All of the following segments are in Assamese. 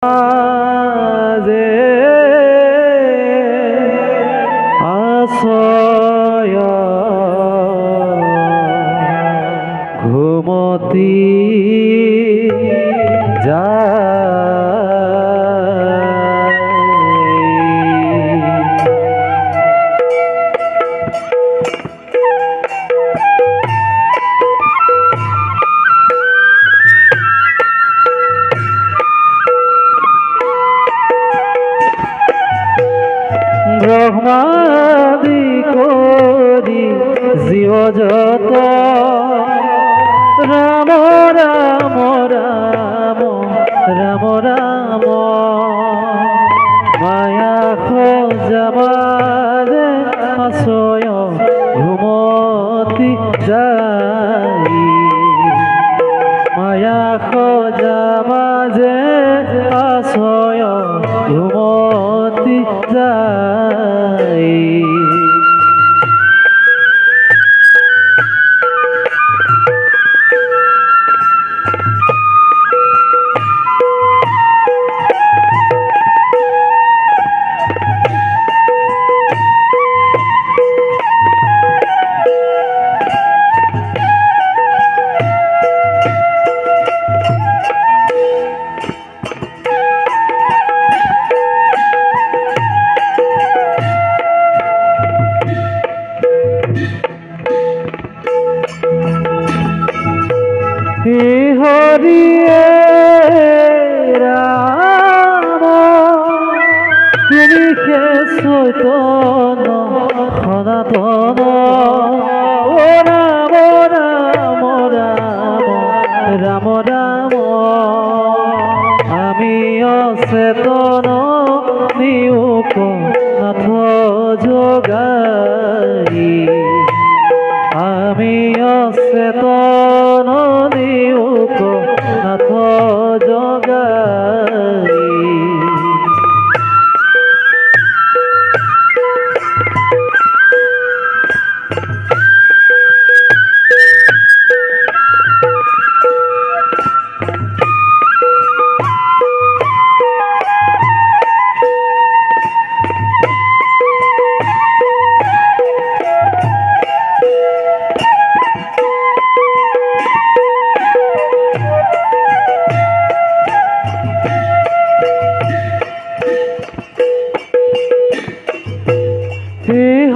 যে আশ্রয় ঘুমতি ব্রহ্মাদি করি জীব যত রাম রাম রাম রাম রাম মায়া খোঁজামারে আশ্রয় ঘুমতি যাই মায়া খোঁজামারে আশ্রয় ঘুমতি যাই হরিয়ে রাম তুমি হে চৈতন্য সনাতন ও রাম রাম রাম রাম রাম আমি অচেতন নিয়োগ নাথ যোগাই আমি অচেতন নিয়োগ নাথ যোগাই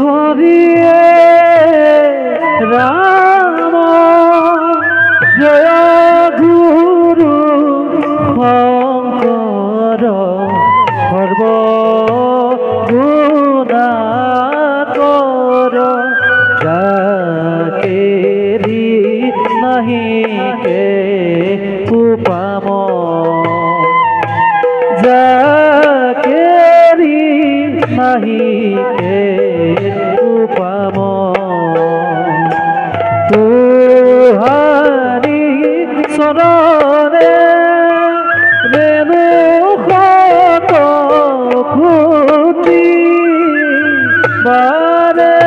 হরিয়ে রাম জয় গুরু শঙ্কর সর্বগুণাকর যাকেরি নাহি কে উপাম যাকেরি নাহি কে উপাম তুহারি চরণে রেণু শত কোটি বাৰে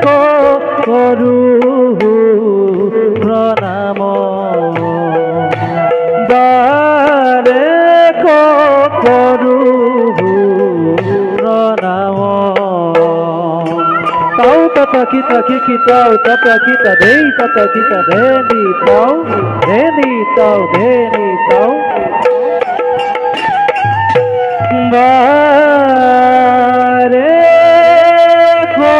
কৰো প্ৰণাম বাৰে কৰো প্ৰণাম tau tata kita kikitau tata kita dei tata kita deni tau bare ko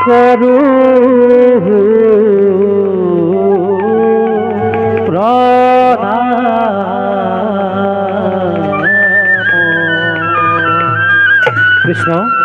karu pranam Krishna